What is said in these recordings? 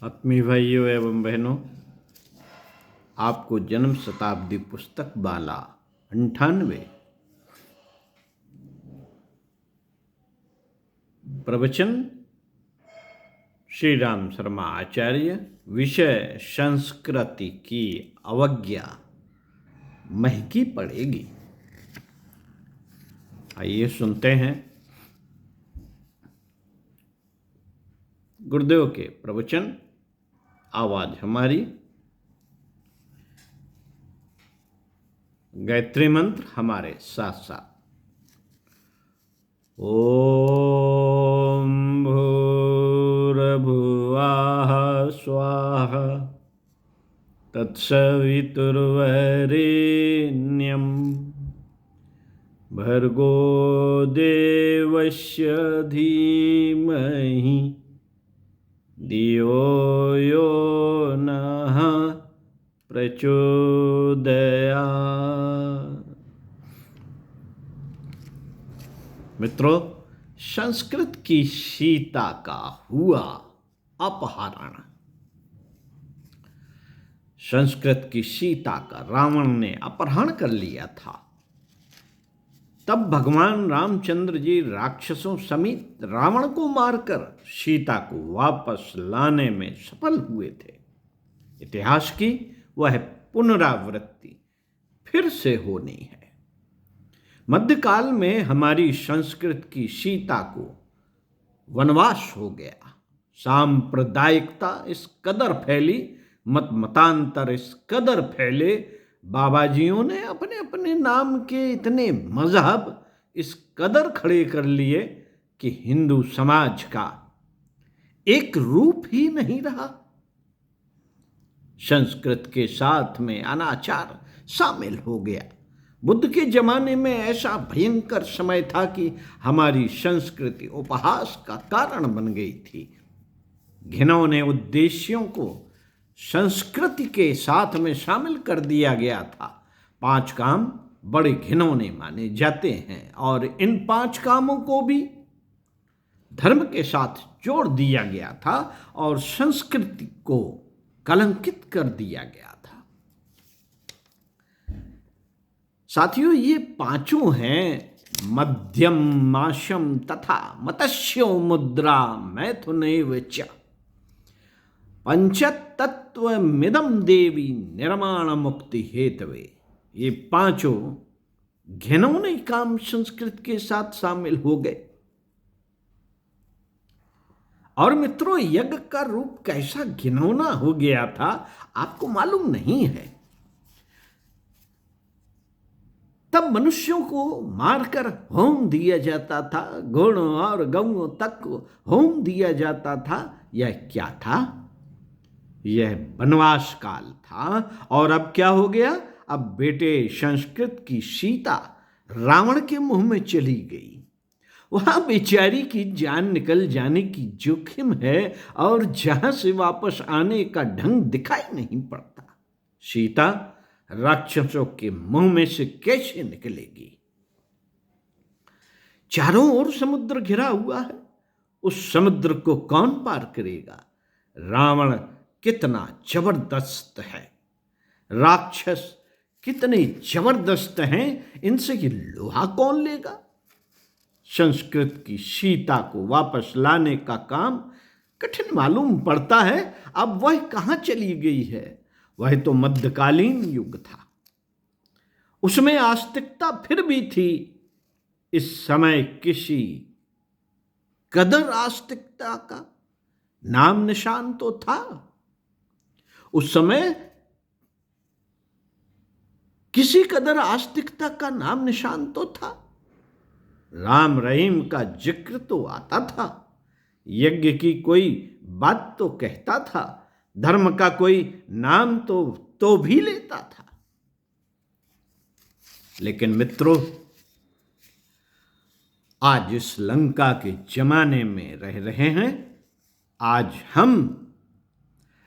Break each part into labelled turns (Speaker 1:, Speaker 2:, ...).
Speaker 1: आत्मीय भाइयों एवं बहनों, आपको जन्म शताब्दी पुस्तक माला 98 प्रवचन श्री राम शर्मा आचार्य। विषय संस्कृति की अवज्ञा महंगी पड़ेगी। आइए सुनते हैं गुरुदेव के प्रवचन। आवाज हमारी। गायत्री मंत्र हमारे साथ साथ। ओम भूर्भुवः स्वाहा तत्सवितुर्वरेण्यं भर्गो देवस्य धीमहि धियो यो नः प्रचोदयात्। मित्रों, संस्कृत की सीता का हुआ अपहरण। संस्कृत की सीता का रावण ने अपहरण कर लिया था। तब भगवान रामचंद्र जी राक्षसों समेत रावण को मारकर सीता को वापस लाने में सफल हुए थे। इतिहास की वह पुनरावृत्ति फिर से होनी है। मध्यकाल में हमारी संस्कृत की सीता को वनवास हो गया। सांप्रदायिकता इस कदर फैली, मतांतर इस कदर फैले, बाबाजियों ने अपने अपने नाम के इतने मजहब इस कदर खड़े कर लिए कि हिंदू समाज का एक रूप ही नहीं रहा। संस्कृत के साथ में अनाचार शामिल हो गया। बुद्ध के जमाने में ऐसा भयंकर समय था कि हमारी संस्कृति उपहास का कारण बन गई थी। घिनौने उद्देश्यों को संस्कृति के साथ में शामिल कर दिया गया था। 5 काम बड़े घिनौने माने जाते हैं और इन 5 कामों को भी धर्म के साथ जोड़ दिया गया था और संस्कृति को कलंकित कर दिया गया था। साथियों, ये 5 हैं मध्यम, माशम तथा मत्स्यो मुद्रा मैथुनैव च पंचतत्वमिदं देवी निर्माण मुक्ति हेतवे। ये 5 घिनौने काम संस्कृत के साथ शामिल हो गए। और मित्रों, यज्ञ का रूप कैसा घिनौना हो गया था आपको मालूम नहीं है। तब मनुष्यों को मारकर होम दिया जाता था, घोड़ों और गौओं तक को होम दिया जाता था। यह क्या था? यह वनवास काल था। और अब क्या हो गया? अब बेटे संस्कृत की सीता रावण के मुंह में चली गई। वहां बेचारी की जान निकल जाने की जोखिम है और जहां से वापस आने का ढंग दिखाई नहीं पड़ता। सीता राक्षसों के मुंह में से कैसे निकलेगी? चारों ओर समुद्र घिरा हुआ है। उस समुद्र को कौन पार करेगा? रावण कितना जबरदस्त है, राक्षस कितने जबरदस्त हैं, इनसे ये लोहा कौन लेगा? संस्कृत की सीता को वापस लाने का काम कठिन मालूम पड़ता है। अब वह कहां चली गई है? वह तो मध्यकालीन युग था, उसमें आस्तिकता फिर भी थी। इस समय किसी कदर आस्तिकता का नाम निशान तो था। उस समय किसी कदर आस्तिकता का नाम निशान तो था। राम रहीम का जिक्र तो आता था, यज्ञ की कोई बात तो कहता था, धर्म का कोई नाम तो भी लेता था। लेकिन मित्रों, आज इस लंका के जमाने में रह रहे हैं। आज हम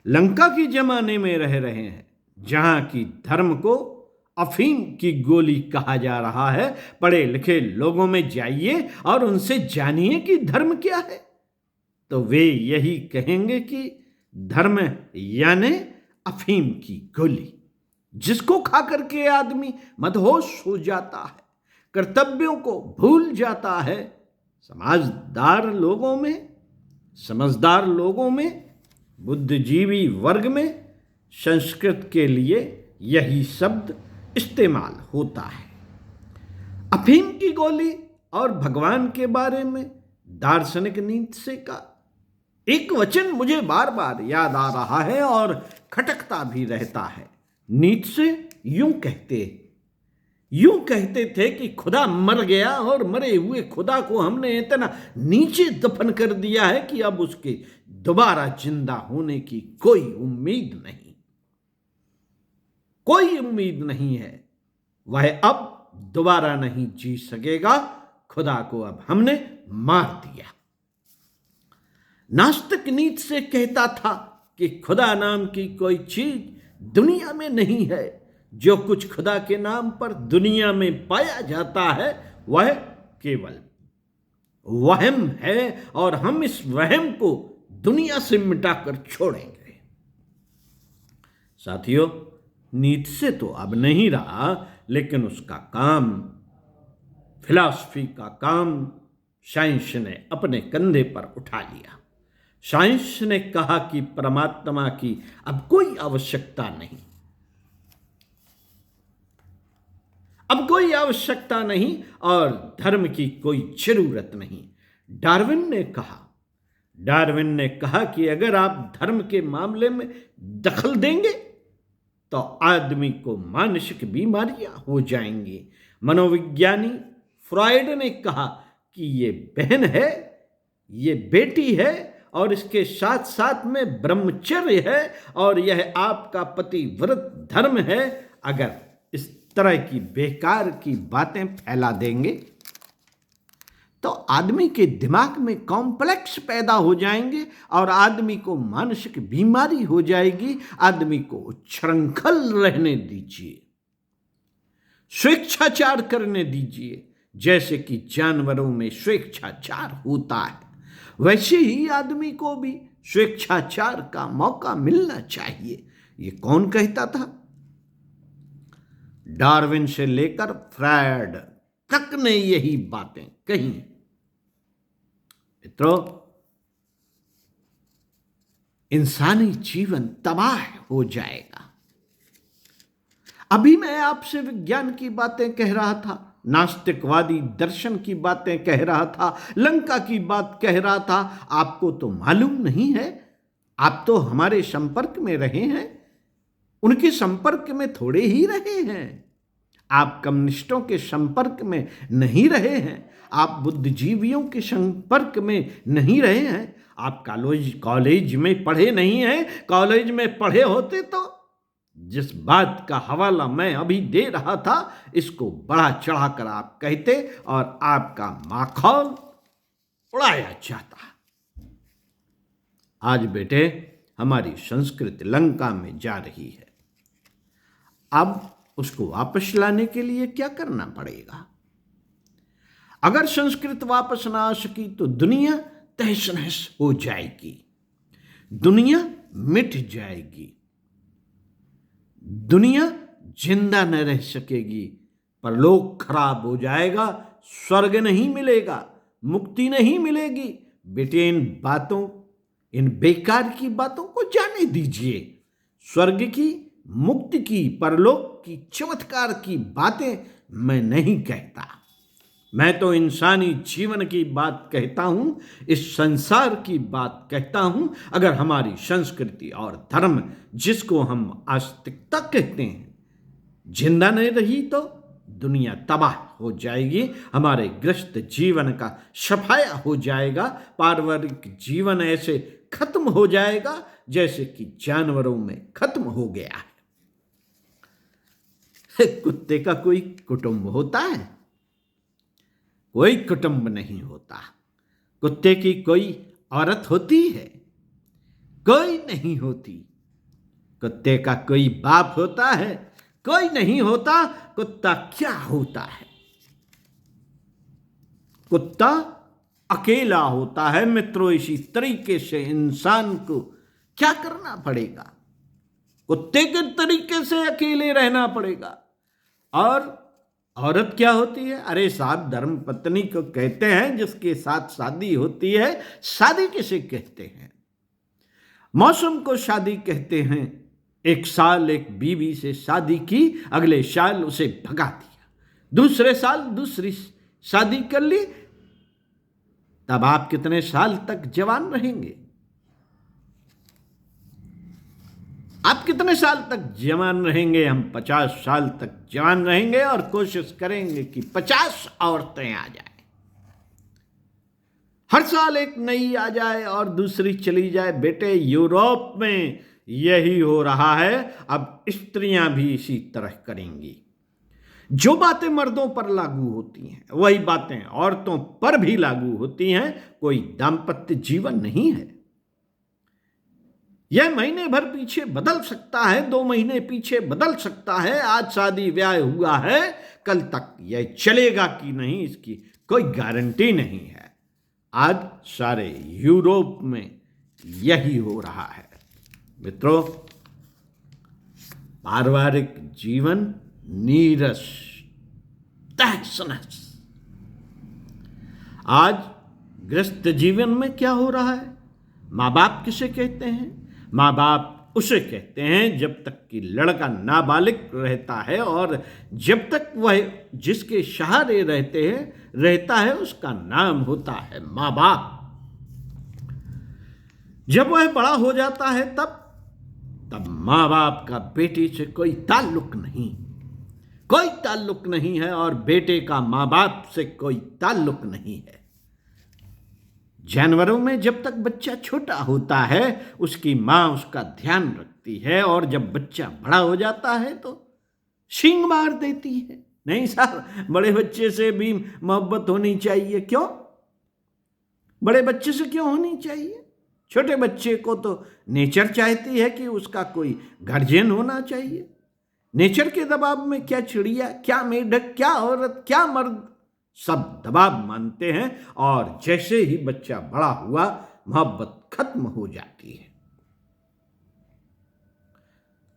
Speaker 1: लंका के जमाने में रह रहे हैं, जहां की धर्म को अफीम की गोली कहा जा रहा है। पढ़े लिखे लोगों में जाइए और उनसे जानिए कि धर्म क्या है, तो वे यही कहेंगे कि धर्म यानी अफीम की गोली, जिसको खा करके आदमी मदहोश हो जाता है, कर्तव्यों को भूल जाता है। समझदार लोगों में, बुद्धिजीवी वर्ग में संस्कृत के लिए यही शब्द इस्तेमाल होता है। अफीम की गोली और भगवान के बारे में दार्शनिक नीत्शे का एक वचन मुझे बार बार याद आ रहा है और खटकता भी रहता है। नीत्शे यूं कहते थे कि खुदा मर गया और मरे हुए खुदा को हमने इतना नीचे दफन कर दिया है कि अब उसके दोबारा जिंदा होने की कोई उम्मीद नहीं है। वह अब दोबारा नहीं जी सकेगा। खुदा को अब हमने मार दिया। नास्तिक नीत्शे कहता था कि खुदा नाम की कोई चीज दुनिया में नहीं है। जो कुछ खुदा के नाम पर दुनिया में पाया जाता है वह केवल वहम है और हम इस वहम को दुनिया से मिटाकर छोड़ेंगे। साथियों, नीत्शे तो अब नहीं रहा, लेकिन उसका काम, फिलॉसफी का काम साइंस ने अपने कंधे पर उठा लिया। साइंस ने कहा कि परमात्मा की अब कोई आवश्यकता नहीं और धर्म की कोई जरूरत नहीं। डार्विन ने कहा कि अगर आप धर्म के मामले में दखल देंगे तो आदमी को मानसिक बीमारियां हो जाएंगी। मनोविज्ञानी फ्रॉइड ने कहा कि ये बहन है, ये बेटी है और इसके साथ साथ में ब्रह्मचर्य है और यह आपका पतिव्रत धर्म है। अगर इस तरह की बेकार की बातें फैला देंगे तो आदमी के दिमाग में कॉम्प्लेक्स पैदा हो जाएंगे और आदमी को मानसिक बीमारी हो जाएगी। आदमी को उच्छृंखल रहने दीजिए, स्वेच्छाचार करने दीजिए। जैसे कि जानवरों में स्वेच्छाचार होता है, वैसे ही आदमी को भी स्वेच्छाचार का मौका मिलना चाहिए। ये कौन कहता था? डार्विन से लेकर फ्रायड तक ने यही बातें कही। मित्रों, इंसानी जीवन तबाह हो जाएगा। अभी मैं आपसे विज्ञान की बातें कह रहा था, नास्तिकवादी दर्शन की बातें कह रहा था, लंका की बात कह रहा था। आपको तो मालूम नहीं है, आप तो हमारे संपर्क में रहे हैं, उनके संपर्क में थोड़े ही रहे हैं। आप कम्युनिस्टों के संपर्क में नहीं रहे हैं, आप बुद्धिजीवियों के संपर्क में नहीं रहे हैं, आप कॉलेज में पढ़े नहीं हैं। कॉलेज में पढ़े होते तो जिस बात का हवाला मैं अभी दे रहा था, इसको बढ़ा चढ़ाकर आप कहते और आपका माखौल उड़ाया जाता। आज बेटे, हमारी संस्कृति लंका में जा रही है। अब उसको वापस लाने के लिए क्या करना पड़ेगा? अगर संस्कृत वापस ना आ सकी तो दुनिया तहस नहस हो जाएगी, दुनिया मिट जाएगी, दुनिया जिंदा न रह सकेगी, परलोक खराब हो जाएगा, स्वर्ग नहीं मिलेगा, मुक्ति नहीं मिलेगी। बेटे, इन बेकार की बातों को जाने दीजिए। स्वर्ग की, मुक्ति की, परलोक की, चमत्कार की बातें मैं नहीं कहता। मैं तो इंसानी जीवन की बात कहता हूं, इस संसार की बात कहता हूं। अगर हमारी संस्कृति और धर्म, जिसको हम आस्तिकता कहते हैं, जिंदा नहीं रही तो दुनिया तबाह हो जाएगी, हमारे ग्रस्त जीवन का सफाया हो जाएगा, पारिवारिक जीवन ऐसे खत्म हो जाएगा जैसे कि जानवरों में खत्म हो गया है। कुत्ते का कोई कुटुंब होता है? कोई कुटुंब नहीं होता। कुत्ते की कोई औरत होती है? कोई नहीं होती। कुत्ते का कोई बाप होता है? कोई नहीं होता। कुत्ता क्या होता है? कुत्ता अकेला होता है। मित्रों, इसी तरीके से इंसान को क्या करना पड़ेगा, कुत्ते के तरीके से अकेले रहना पड़ेगा। और औरत क्या होती है? अरे साहब, धर्म पत्नी को कहते हैं जिसके साथ शादी होती है। शादी किसे कहते हैं? मौसम को शादी कहते हैं। एक साल एक बीवी से शादी की, अगले साल उसे भगा दिया, दूसरे साल दूसरी शादी कर ली। तब आप कितने साल तक जवान रहेंगे? आप कितने साल तक जवान रहेंगे? हम 50 साल तक जवान रहेंगे और कोशिश करेंगे कि 50 औरतें आ जाए, हर साल एक नई आ जाए और दूसरी चली जाए। बेटे, यूरोप में यही हो रहा है। अब स्त्रियां भी इसी तरह करेंगी। जो बातें मर्दों पर लागू होती हैं वही बातें औरतों पर भी लागू होती हैं। कोई दाम्पत्य जीवन नहीं है। यह महीने भर पीछे बदल सकता है, 2 महीने पीछे बदल सकता है। आज शादी ब्याह हुआ है, कल तक यह चलेगा कि नहीं इसकी कोई गारंटी नहीं है। आज सारे यूरोप में यही हो रहा है। मित्रों, पारिवारिक जीवन नीरस, तहस नहस। आज गृहस्थ जीवन में क्या हो रहा है? माँ बाप किसे कहते हैं? माँ बाप उसे कहते हैं जब तक कि लड़का नाबालिग रहता है और जब तक वह जिसके सहारे रहता है उसका नाम होता है माँ बाप। जब वह बड़ा हो जाता है तब माँ बाप का बेटे से कोई ताल्लुक नहीं है और बेटे का माँ बाप से कोई ताल्लुक नहीं है। जानवरों में जब तक बच्चा छोटा होता है उसकी माँ उसका ध्यान रखती है और जब बच्चा बड़ा हो जाता है तो सींग मार देती है। नहीं साहब, बड़े बच्चे से भी मोहब्बत होनी चाहिए। क्यों? बड़े बच्चे से क्यों होनी चाहिए? छोटे बच्चे को तो नेचर चाहती है कि उसका कोई गार्जियन होना चाहिए। नेचर के दबाव में क्या चिड़िया, क्या मेढक, क्या औरत, क्या मर्द, सब दबाव मानते हैं और जैसे ही बच्चा बड़ा हुआ मोहब्बत खत्म हो जाती है।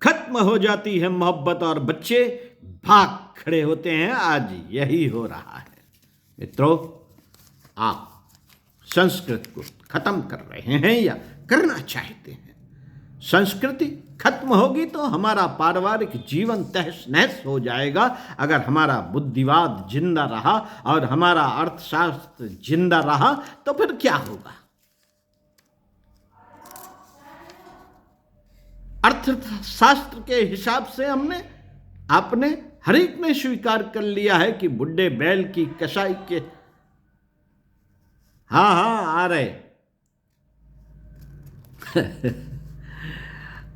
Speaker 1: खत्म हो जाती है मोहब्बत और बच्चे भाग खड़े होते हैं। आज यही हो रहा है। मित्रों, आप संस्कृत को खत्म कर रहे हैं या करना चाहते हैं? संस्कृति खत्म होगी तो हमारा पारिवारिक जीवन तहस नहस हो जाएगा। अगर हमारा बुद्धिवाद जिंदा रहा और हमारा अर्थशास्त्र जिंदा रहा तो फिर क्या होगा? अर्थशास्त्र के हिसाब से आपने हर एक ने स्वीकार कर लिया है कि बुढ़े बैल की कसाई के हाँ आ रहे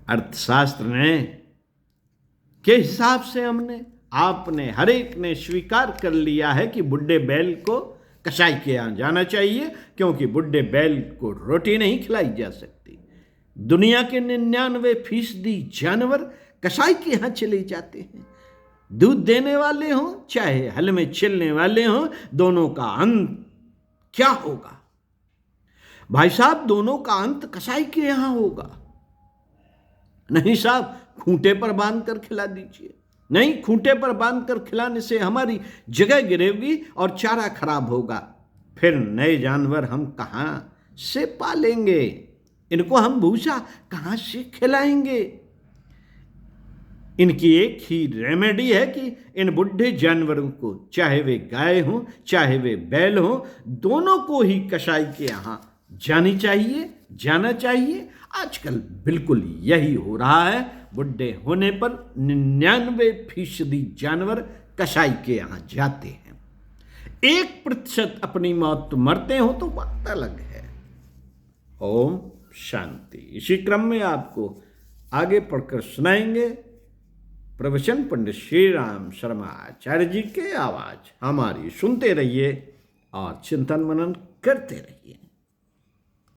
Speaker 1: अर्थशास्त्र ने के हिसाब से आपने हर एक ने स्वीकार कर लिया है कि बुढ़े बैल को कसाई के यहाँ जाना चाहिए, क्योंकि बुढ़े बैल को रोटी नहीं खिलाई जा सकती। दुनिया के 99% जानवर कसाई के यहाँ चले जाते हैं। दूध देने वाले हों चाहे हल में चलने वाले हों, दोनों का अंत क्या होगा? भाई साहब, दोनों का अंत कसाई के यहाँ होगा। नहीं साहब, खूंटे पर बांध कर खिला दीजिए। नहीं, खूंटे पर बांध कर खिलाने से हमारी जगह गिरेगी और चारा खराब होगा। फिर नए जानवर हम कहाँ से पालेंगे? इनको हम भूसा कहाँ से खिलाएंगे? इनकी एक ही रेमेडी है कि इन बुढ़े जानवरों को, चाहे वे गाय हों चाहे वे बैल हों, दोनों को ही कसाई के यहाँ जाना चाहिए। आजकल बिल्कुल यही हो रहा है। बुढ़े होने पर 99% जानवर कसाई के यहाँ जाते हैं। 1% अपनी मौत तो मरते हो तो बात अलग है। ओम शांति। इसी क्रम में आपको आगे पढ़कर सुनाएंगे प्रवचन पंडित श्री राम शर्मा आचार्य जी के आवाज। हमारी सुनते रहिए और चिंतन मनन करते रहिए।